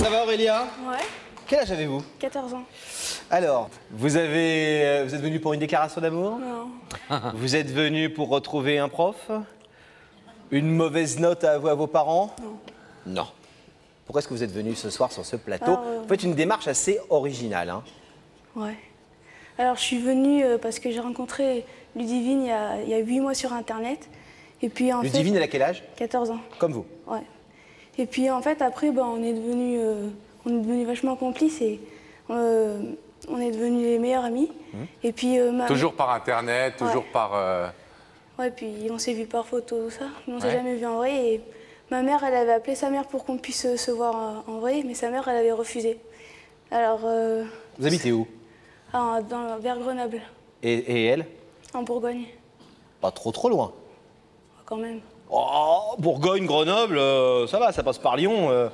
Ça va Aurélia? Ouais. Quel âge avez-vous? 14 ans. Alors, vous êtes venu pour une déclaration d'amour? Non. Vous êtes venu pour retrouver un prof? Une mauvaise note à avouer à vos parents? Non. Non. Pourquoi est-ce que vous êtes venu ce soir sur ce plateau? Vous faites une démarche assez originale. Hein. Ouais. Alors, je suis venue parce que j'ai rencontré Ludivine il y a 8 mois sur Internet. Et puis, en Ludivine, elle a quel âge? 14 ans. Comme vous? Ouais. Et puis, en fait, après, on est devenus vachement complices et on est devenus les meilleurs amis. Et puis, Toujours par Internet, toujours par... Ouais, puis on s'est vu par photo, tout ça. Mais on s'est jamais vu en vrai. Et ma mère, elle avait appelé sa mère pour qu'on puisse se voir en vrai, mais sa mère, elle avait refusé. Alors... Vous habitez où? Vers Grenoble. Et elle? En Bourgogne. Pas trop loin. Quand même. Oh, Bourgogne, Grenoble, ça va, ça passe par Lyon,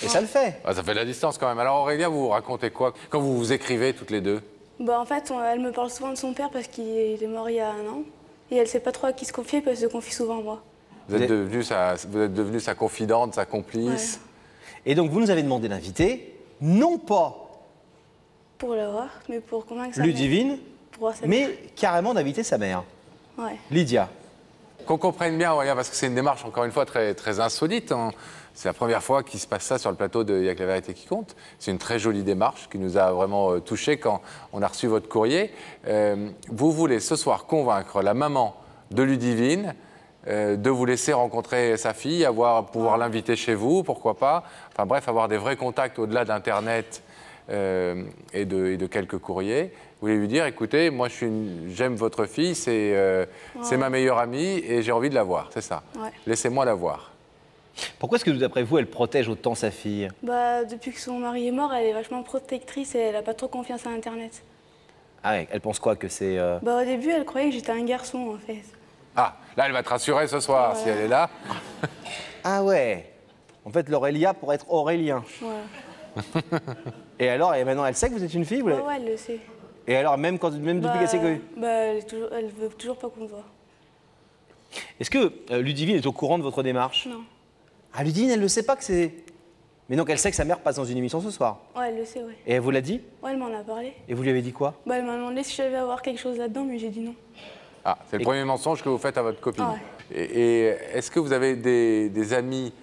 et ça le fait. Ah, ça fait de la distance quand même. Alors Aurélia, vous racontez quoi quand vous vous écrivez toutes les deux? En fait, elle me parle souvent de son père parce qu'il est mort il y a 1 an. Et elle sait pas trop à qui se confier parce qu'elle se confie souvent à moi. Vous êtes devenue sa confidente, sa complice. Ouais. Et donc vous nous avez demandé d'inviter, non pas pour la voir, mais pour convaincre sa mère. Ludivine, mais carrément d'inviter sa mère. Ouais. Lydia. Qu'on comprenne bien, Aurélien, parce que c'est une démarche, encore une fois, très, très insolite. Hein. C'est la première fois qu'il se passe ça sur le plateau de Y a que la vérité qui compte. C'est une très jolie démarche qui nous a vraiment touchés quand on a reçu votre courrier. Vous voulez ce soir convaincre la maman de Ludivine de vous laisser rencontrer sa fille, pouvoir l'inviter chez vous, pourquoi pas. Enfin bref, avoir des vrais contacts au-delà d'Internet et de quelques courriers. Vous voulez lui dire, écoutez, moi j'aime votre fille, c'est ma meilleure amie et j'ai envie de la voir, c'est ça. Ouais. Laissez-moi la voir. Pourquoi est-ce que, d'après vous, elle protège autant sa fille? Depuis que son mari est mort, elle est vachement protectrice et elle n'a pas trop confiance à Internet. Ah ouais, elle pense quoi que c'est... Au début, elle croyait que j'étais un garçon, en fait. Ah, là, elle va te rassurer ce soir, si elle est là. Ah ouais. En fait, l'Aurélia pour être Aurélien. Ouais. Et alors, et maintenant, elle sait que vous êtes une fille? Ouais, elle le sait. Et alors, même depuis qu'elle sait que... Elle veut toujours pas qu'on se voit. Est-ce que Ludivine est au courant de votre démarche? Non. Ah, Ludivine, elle ne sait pas que c'est... Mais donc, elle sait que sa mère passe dans une émission ce soir? Ouais, elle le sait, ouais. Et elle vous l'a dit? Ouais, elle m'en a parlé. Et vous lui avez dit quoi? Elle m'a demandé si j'allais avoir quelque chose là-dedans, mais j'ai dit non. Ah, c'est le premier mensonge que vous faites à votre copine. Ah ouais. Et est-ce que vous avez des amis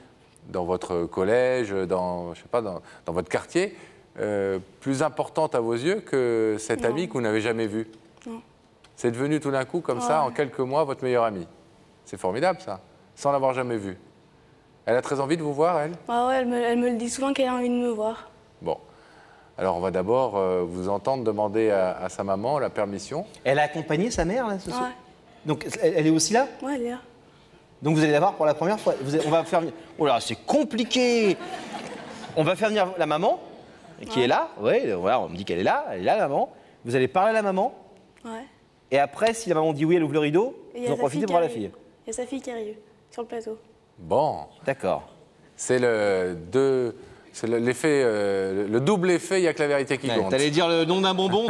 dans votre collège, je sais pas, dans votre quartier, plus importante à vos yeux que cette amie que vous n'avez jamais vue? Non. C'est devenu tout d'un coup, comme ça, en quelques mois, votre meilleure amie. C'est formidable, ça, sans l'avoir jamais vue. Elle a très envie de vous voir, elle? Ah ouais, elle me le dit souvent qu'elle a envie de me voir. Bon. Alors, on va d'abord vous entendre demander à sa maman la permission. Elle a accompagné sa mère, là, ce soir? Ouais. Donc, elle est aussi là? Ouais, elle est là. Donc, vous allez la voir pour la première fois? On va faire... Oh là, c'est compliqué! On va faire venir la maman, qui est là. Oui, voilà, on me dit qu'elle est là, la maman. Vous allez parler à la maman. Ouais. Et après, si la maman dit oui, elle ouvre le rideau, vous en profitez pour voir la fille. Il y a sa fille qui arrive sur le plateau. Bon. D'accord. C'est l'effet, le double effet, il n'y a que la vérité qui compte. T'allais dire le nom d'un bonbon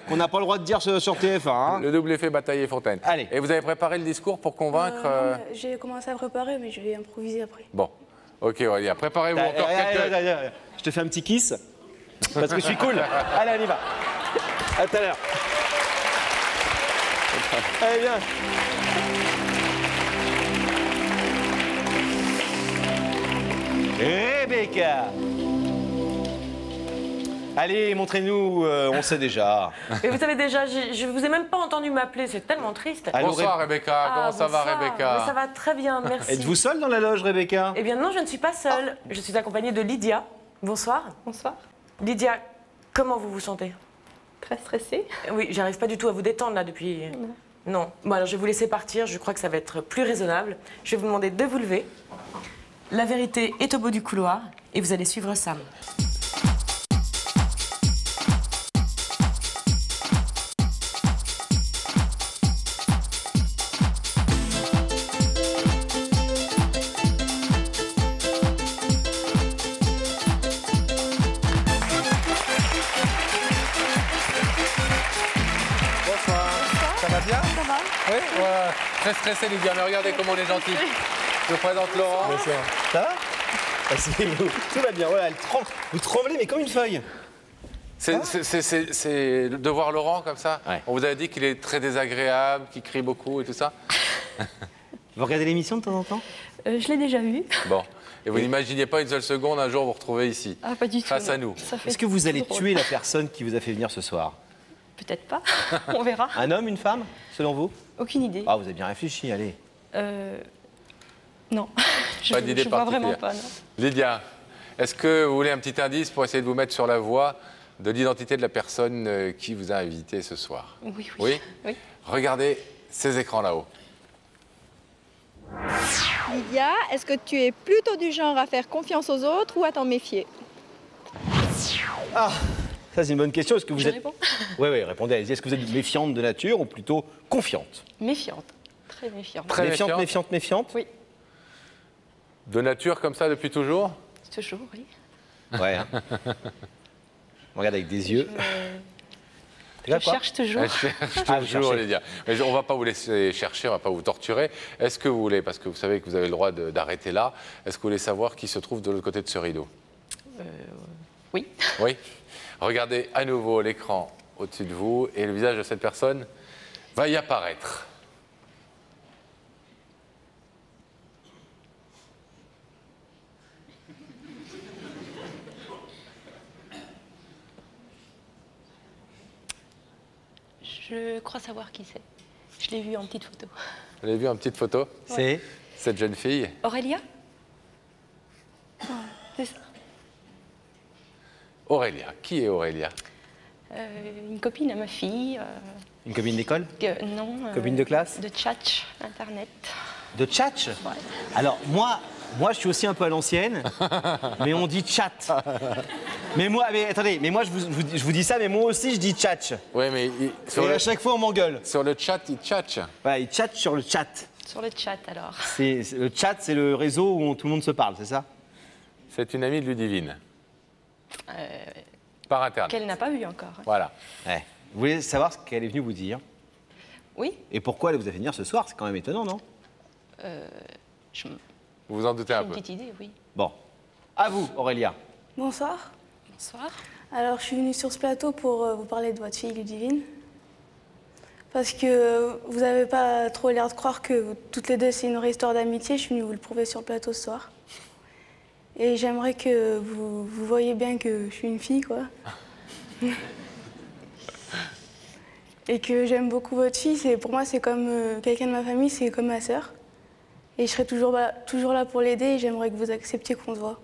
qu'on n'a pas le droit de dire sur TF1. Hein. Le double effet Bataille et Fontaine. Allez. Et vous avez préparé le discours pour convaincre J'ai commencé à préparer, mais je vais improviser après. Bon. Ok, Aurélia, préparez-vous encore quelques... Je te fais un petit kiss, parce que je suis cool. Allez, on y va. À tout à l'heure. Allez, viens. Rebecca. Allez, montrez-nous, on sait déjà. Et vous savez déjà, je vous ai même pas entendu m'appeler, c'est tellement triste. Allô, Bonsoir Rebecca, comment ça va Rebecca? Ça va très bien, merci. Êtes-vous seule dans la loge, Rebecca? Eh bien non, je ne suis pas seule. Je suis accompagnée de Lydia. Bonsoir. Bonsoir. Lydia, comment vous vous sentez? Très stressée. Oui, j'arrive pas du tout à vous détendre là depuis... Non. Bon alors je vais vous laisser partir, je crois que ça va être plus raisonnable. Je vais vous demander de vous lever. La vérité est au bout du couloir et vous allez suivre Sam. Ça va bien? Ça va? Oui, très stressé Lydia, mais regardez comment on est gentil. Je vous présente Laurent. Ça va? Asseyez-vous. Tout va bien. Voilà, vous tremblez, mais comme une feuille. C'est de voir Laurent comme ça. Ouais. On vous avait dit qu'il est très désagréable, qu'il crie beaucoup et tout ça. Vous regardez l'émission de temps en temps? Je l'ai déjà vu. Bon. Et vous n'imaginiez pas une seule seconde un jour vous retrouver ici, Ah, pas du tout. face à nous. Est-ce que vous allez tuer la personne qui vous a fait venir ce soir? Peut-être pas. On verra. Un homme, une femme, selon vous? Aucune idée. Ah, vous avez bien réfléchi, allez. Non. Pas d'idée je vois particulière. vraiment pas, non. Lydia, est-ce que vous voulez un petit indice pour essayer de vous mettre sur la voie de l'identité de la personne qui vous a invité ce soir? Oui, Oui. Oui. Regardez ces écrans là-haut. Lydia, est-ce que tu es plutôt du genre à faire confiance aux autres ou à t'en méfier? Ah, ça c'est une bonne question. Est-ce que vous Je êtes... réponds. Oui, répondez, allez-y. Est-ce que vous êtes méfiante de nature ou plutôt confiante? Méfiante. Très méfiante. Très méfiante. Méfiante? Oui, De nature comme ça depuis toujours? toujours, oui. Ouais. Hein. On regarde avec des yeux. Je cherche toujours. Elle cherche Ah, vous toujours, cherchez. Lydia. Mais on ne va pas vous laisser chercher, on ne va pas vous torturer. Est-ce que vous voulez, parce que vous savez que vous avez le droit d'arrêter là, est-ce que vous voulez savoir qui se trouve de l'autre côté de ce rideau? Oui. Oui. Regardez à nouveau l'écran au-dessus de vous et le visage de cette personne va y apparaître. Je crois savoir qui c'est. Je l'ai vu en petite photo. Vous avez vu en petite photo? C'est Cette jeune fille? Aurélia? C'est ça. Aurélia. Qui est Aurélia? Une copine à ma fille. une copine d'école? Non. Copine de classe? De tchatch, Internet. De tchatch? Ouais. Alors, moi, je suis aussi un peu à l'ancienne, mais on dit chat. Mais attendez, mais moi, je vous dis ça, mais moi aussi, je dis tchatch. Oui, mais Et à chaque fois, on m'engueule. sur le chat, il tchatche. Voilà, il tchatche sur le chat. Sur le chat, alors. Le chat, c'est le réseau où tout le monde se parle, c'est ça? C'est une amie de Ludivine. Par Internet. Qu'elle n'a pas vu encore. Voilà. Ouais. Vous voulez savoir ce qu'elle est venue vous dire? Oui. Et pourquoi elle vous a fait venir ce soir? C'est quand même étonnant, non? J'ai Vous vous en doutez un une peu. petite idée, oui. Bon. À vous, Aurélia. Bonsoir. Bonsoir. Alors, je suis venue sur ce plateau pour vous parler de votre fille Ludivine. Parce que vous n'avez pas trop l'air de croire que toutes les deux, c'est une vraie histoire d'amitié. Je suis venue vous le prouver sur le plateau ce soir. Et j'aimerais que vous voyez bien que je suis une fille, quoi. Et que j'aime beaucoup votre fille. Pour moi, c'est comme quelqu'un de ma famille, c'est comme ma sœur. Et je serai toujours là pour l'aider et j'aimerais que vous acceptiez qu'on se voit.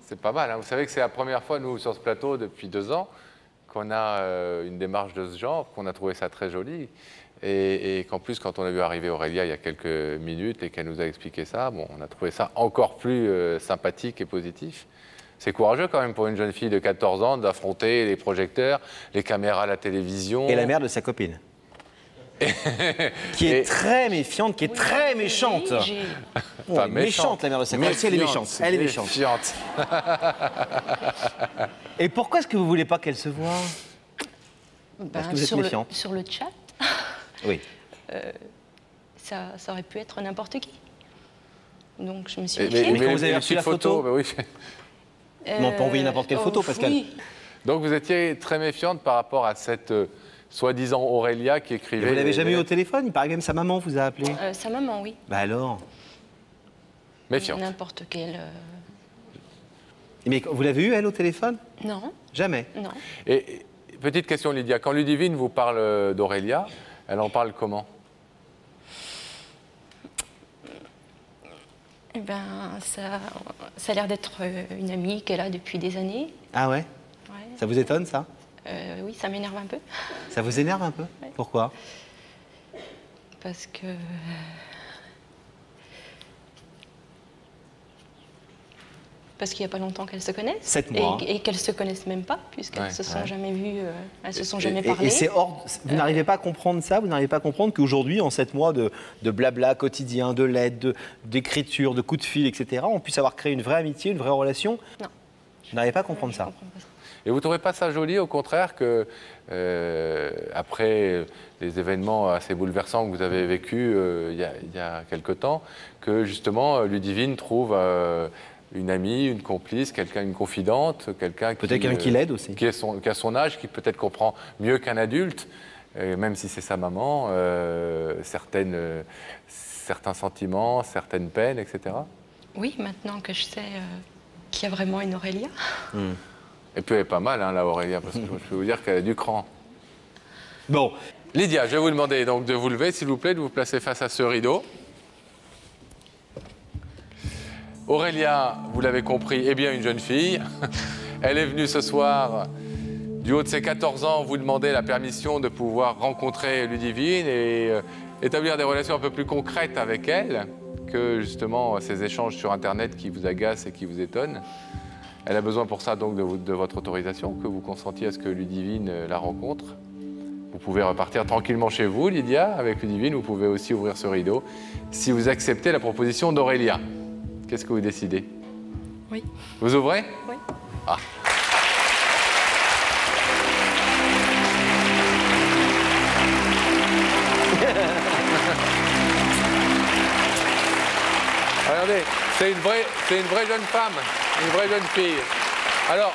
C'est pas mal. Hein. Vous savez que c'est la première fois, nous, sur ce plateau, depuis 2 ans, qu'on a une démarche de ce genre, qu'on a trouvé ça très joli. Et qu'en plus, quand on a vu arriver Aurélia il y a quelques minutes et qu'elle nous a expliqué ça, bon, on a trouvé ça encore plus sympathique et positif. C'est courageux quand même pour une jeune fille de 14 ans d'affronter les projecteurs, les caméras à la télévision. Et la mère de sa copine. Qui est très méfiante, qui est très méchante. Oui, j'ai- Oh, Pas elle est méchante, la mère de sa copine. Si, elle est méchante. Elle est méchante. Méfiante. Et pourquoi est-ce que vous voulez pas qu'elle se voie? Parce que vous êtes sur méfiante. sur le chat, Oui. ça aurait pu être n'importe qui. Donc je me suis Mais, méfiée. Mais quand vous avez les reçu la petites photo, bah oui. Mais on peut envoyer n'importe quelle photo, Pascal. Oui. Donc vous étiez très méfiante par rapport à cette soi-disant Aurélia qui écrivait. Et vous l'avez les- jamais eu au téléphone? Il paraît que même sa maman vous a appelé. Sa maman, oui. Bah alors? Méfiante. N'importe quelle. Mais vous l'avez eu, elle, au téléphone? Non, Jamais. non. Et petite question, Lydia, quand Ludivine vous parle d'Aurélia, elle en parle comment? Eh ben, ça a l'air d'être une amie qu'elle a depuis des années. Ah ouais? Ouais. Ça vous étonne, ça? Oui, ça m'énerve un peu. Ça vous énerve un peu? Ouais. Pourquoi? Parce que. Parce qu'il n'y a pas longtemps qu'elles se connaissent. 7 mois. Et qu'elles ne se connaissent même pas, puisqu'elles Ouais. ne se sont jamais vues, elles se sont Et- jamais parlé. Et c'est hors. Vous n'arrivez pas à comprendre ça? Vous n'arrivez pas à comprendre qu'aujourd'hui, en 7 mois de blabla quotidien, de lettres, d'écriture, de coups de fil, etc., on puisse avoir créé une vraie amitié, une vraie relation? Non. Vous n'arrivez pas à comprendre Je ça? comprends pas ça. Et vous ne trouvez pas ça joli, au contraire, que après les événements assez bouleversants que vous avez vécus il y a quelque temps, que justement Ludivine trouve une amie, une complice, une confidente, quelqu'un qui... Peut-être quelqu'un qui l'aide aussi. Qui a son âge, qui peut-être comprend mieux qu'un adulte, même si c'est sa maman, certains sentiments, certaines peines, etc. Oui, maintenant que je sais qu'il y a vraiment une Aurélia. Et puis elle est pas mal, hein, la Aurélia, parce que je peux vous dire qu'elle a du cran. Bon. Lydia, je vais vous demander donc de vous lever, s'il vous plaît, de vous placer face à ce rideau. Aurélia, vous l'avez compris, est bien une jeune fille. Elle est venue ce soir, du haut de ses 14 ans, vous demander la permission de pouvoir rencontrer Ludivine et établir des relations un peu plus concrètes avec elle que justement ces échanges sur Internet qui vous agacent et qui vous étonnent. Elle a besoin pour ça donc de votre autorisation, que vous consentiez à ce que Ludivine la rencontre. Vous pouvez repartir tranquillement chez vous, Lydia, avec Ludivine. Vous pouvez aussi ouvrir ce rideau si vous acceptez la proposition d'Aurélia. Qu'est-ce que vous décidez? Oui. Vous ouvrez? Oui. Ah. Regardez, c'est une vraie jeune femme, une vraie jeune fille. Alors,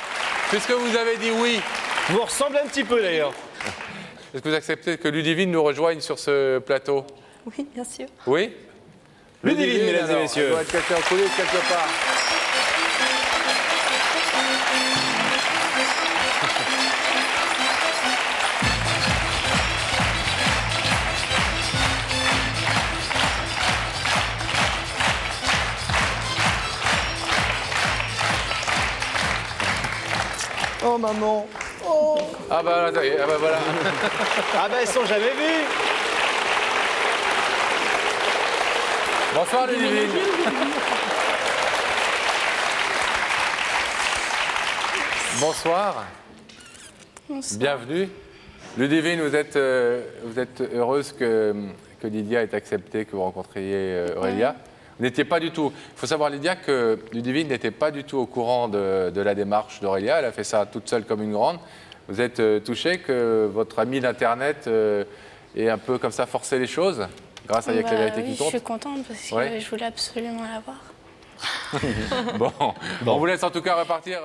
puisque vous avez dit oui... Vous ressemblez un petit peu d'ailleurs. Est-ce que vous acceptez que Ludivine nous rejoigne sur ce plateau? Oui, bien sûr. Oui? Ludivine, mesdames et messieurs. Elle doit être cachée en coulisses quelque part. Oh maman. Oh. Ah bah, là, ah bah voilà. Ah bah elles sont jamais vues. Bonsoir Ludivine. Bonsoir. Bonsoir. Bienvenue. Ludivine, vous êtes heureuse que Lydia ait accepté que vous rencontriez Aurélia. Vous n'étiez pas du tout... Il faut savoir, Lydia, que Ludivine n'était pas du tout au courant de la démarche d'Aurélia. Elle a fait ça toute seule comme une grande. Vous êtes touchée que votre amie d'Internet ait un peu comme ça forcé les choses grâce à Il y a que la vérité qui compte. Je suis contente parce que je voulais absolument la voir. Bon, on vous laisse en tout cas repartir.